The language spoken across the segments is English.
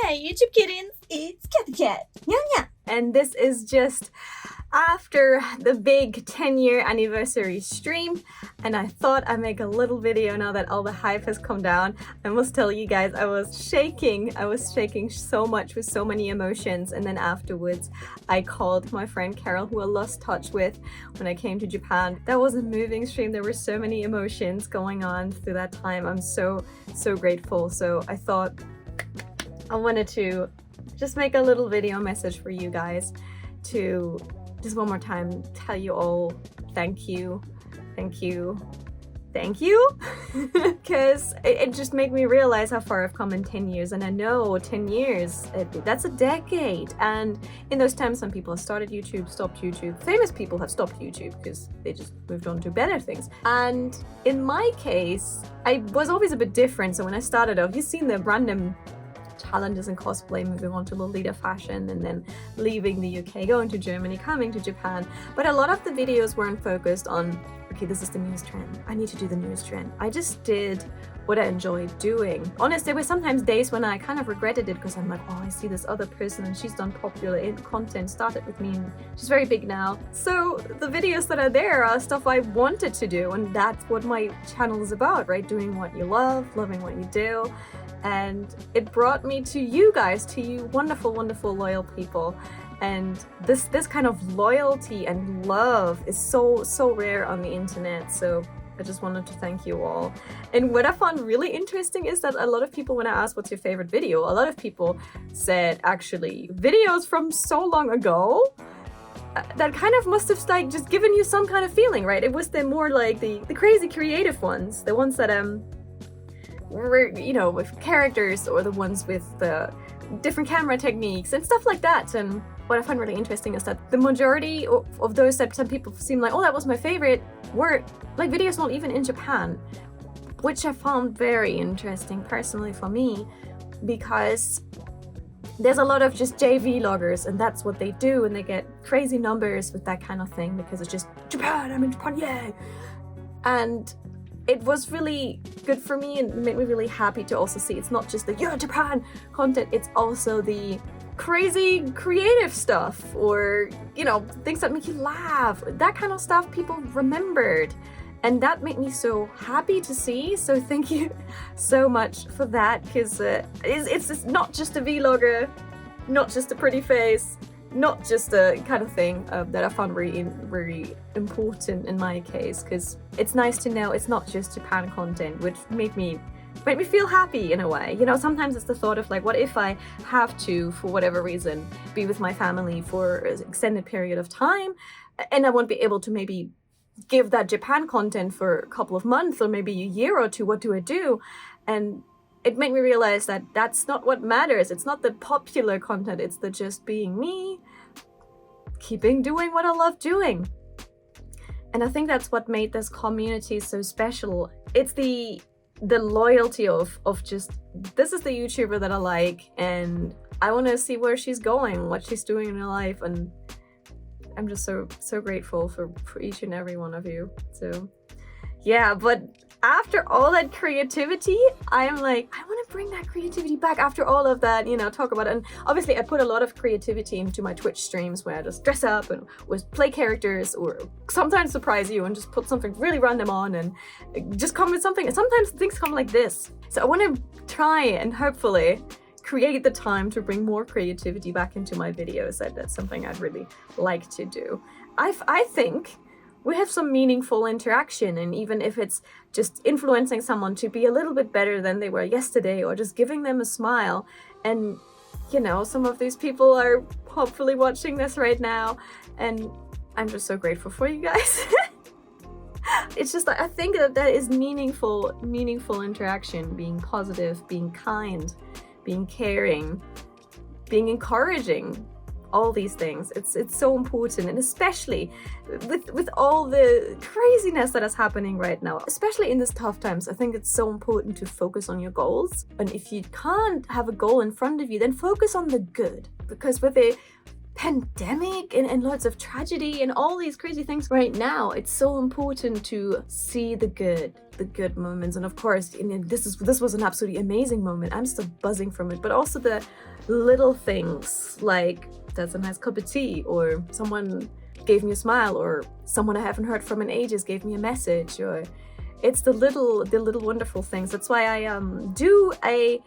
Hey YouTube kittens, it's Cathy Cat. Yeah. And this is just after the big 10-year anniversary stream, and I thought I'd make a little video now that all the hype has come down. I must tell you guys, I was shaking so much with so many emotions, and then afterwards I called my friend Carol, who I lost touch with when I came to Japan. That was a moving stream. There were so many emotions going on through that time. I'm so grateful. So I thought I wanted to just make a little video message for you guys to just one more time tell you all thank you because it just made me realize how far I've come in 10 years. And I know 10 years, that's a decade. And in those times, some people have started YouTube, stopped YouTube. Famous people have stopped YouTube because they just moved on to better things. And in my case, I was always a bit different. So when I started off, you've seen the random challenges in cosplay, moving on to Lolita fashion, and then leaving the UK, going to Germany, coming to Japan. But a lot of the videos weren't focused on, okay, this is the newest trend, I need to do the newest trend. I just did what I enjoyed doing. Honestly, there were sometimes days when I kind of regretted it because I'm like, oh, I see this other person and she's done popular content, started with me, and she's very big now. So the videos that are there are stuff I wanted to do, and that's what my channel is about, right? Doing what you love, loving what you do. And it brought me to you guys, to you wonderful loyal people. And this kind of loyalty and love is so rare on the internet. So I just wanted to thank you all. And what I found really interesting is that a lot of people, when I asked what's your favorite video, a lot of people said actually videos from so long ago that kind of must have like just given you some kind of feeling, right? It was the more like the crazy creative ones, the ones that were, you know, with characters, or the ones with the different camera techniques and stuff like that. And what I find really interesting is that the majority of those that some people seem like, oh, that was my favorite, were like videos not even in Japan, which I found very interesting personally for me, because there's a lot of just JV loggers, and that's what they do, and they get crazy numbers with that kind of thing because it's just Japan, I'm in Japan, yay! And it was really good for me and made me really happy to also see it's not just the Japan content, it's also the crazy creative stuff, or, you know, things that make you laugh. That kind of stuff people remembered. And that made me so happy to see. So thank you so much for that, because it's not just a vlogger, not just a pretty face, not just a kind of thing that I found really important in my case, because it's nice to know it's not just Japan content, which made me feel happy in a way. You know, sometimes it's the thought of like, what if I have to, for whatever reason, be with my family for an extended period of time, and I won't be able to maybe give that Japan content for a couple of months or maybe a year or two. What do I do? And it made me realize that that's not what matters. It's not the popular content, it's the just being me, keeping doing what I love doing. And I think that's what made this community so special. It's the loyalty of just, this is the YouTuber that I like, and I want to see where she's going, what she's doing in her life. And I'm just so grateful for each and every one of you. So yeah, but after all that creativity, I'm like, I want to bring that creativity back after all of that, you know, talk about it. And obviously I put a lot of creativity into my Twitch streams where I just dress up and play characters, or sometimes surprise you and just put something really random on and just come with something. And sometimes things come like this. So I want to try and hopefully create the time to bring more creativity back into my videos. That's something I'd really like to do. I think we have some meaningful interaction, and even if it's just influencing someone to be a little bit better than they were yesterday, or just giving them a smile. And you know, some of these people are hopefully watching this right now, and I'm just so grateful for you guys. It's just like, I think that is meaningful interaction, being positive, being kind, being caring, being encouraging. All these things, it's so important. And especially with all the craziness that is happening right now, especially in these tough times, I think it's so important to focus on your goals. And if you can't have a goal in front of you, then focus on the good, because with a pandemic and lots of tragedy and all these crazy things right now, it's so important to see the good moments. And of course, this was an absolutely amazing moment. I'm still buzzing from it, but also the little things like that's a nice cup of tea, or someone gave me a smile, or someone I haven't heard from in ages gave me a message, or it's the little wonderful things. That's why I do a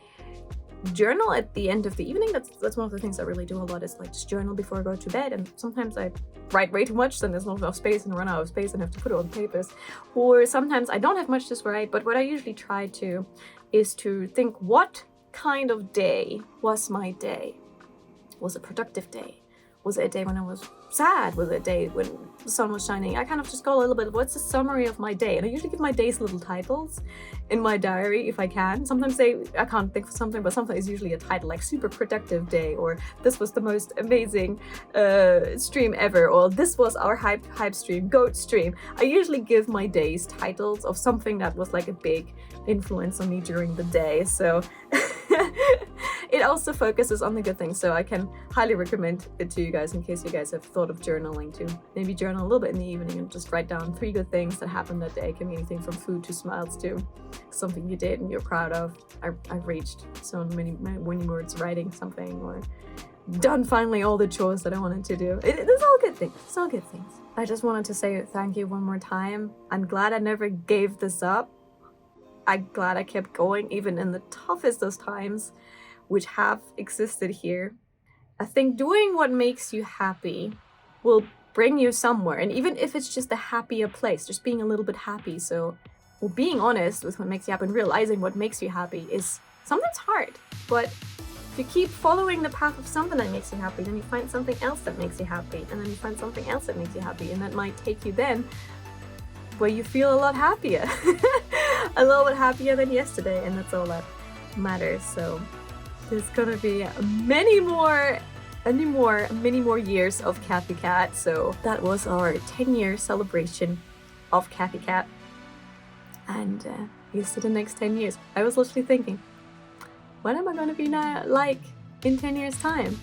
journal at the end of the evening. That's one of the things I really do a lot, is like just journal before I go to bed. And sometimes I write way too much, then there's not enough space and run out of space and have to put it on papers. Or sometimes I don't have much to write, but what I usually try to is to think, what kind of day was my day? Was it a productive day? Was it a day when I was sad? Was it a day when the sun was shining? I kind of just go a little bit, what's the summary of my day? And I usually give my days little titles in my diary if I can. Sometimes I can't think of something, but sometimes it's usually a title like super productive day, or this was the most amazing stream ever, or this was our hype stream, goat stream. I usually give my days titles of something that was like a big influence on me during the day. So it also focuses on the good things, so I can highly recommend it to you guys in case you guys have thought of journaling too. Maybe journal a little bit in the evening and just write down 3 good things that happened that day. It can be anything from food to smiles to something you did and you're proud of. I've reached so many words writing something, or done finally all the chores that I wanted to do. It's all good things. It's all good things. I just wanted to say thank you one more time. I'm glad I never gave this up. I'm glad I kept going even in the toughest of times, which have existed here. I think doing what makes you happy will bring you somewhere, and even if it's just a happier place, just being a little bit happy. So, well, being honest with what makes you happy and realizing what makes you happy is sometimes hard, but if you keep following the path of something that makes you happy, then you find something else that makes you happy, and then you find something else that makes you happy, and that might take you then where you feel a lot happier. A little bit happier than yesterday, and that's all that matters. So there's gonna be many more years of Kathy Cat. So that was our 10-year celebration of Kathy Cat, and here's to the next 10 years. I was literally thinking, what am I gonna be now like in 10 years time?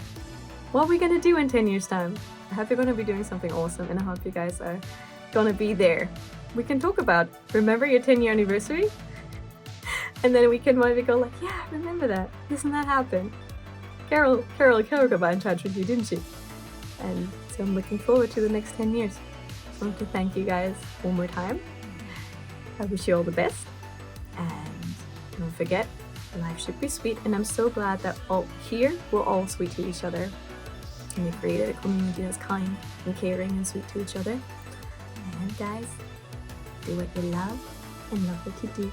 What are we gonna do in 10 years time? I hope you're gonna be doing something awesome, and I hope you guys are gonna be there. We can talk about, remember your 10-year anniversary? And then we can maybe go like, yeah, remember that. Doesn't that happen? Carol got in touch with you, didn't she? And so I'm looking forward to the next 10 years. I want to thank you guys one more time. I wish you all the best. And don't forget, life should be sweet. And I'm so glad that all here we're all sweet to each other. And we created a community that's kind and caring and sweet to each other. And guys, do what you love and love what you do.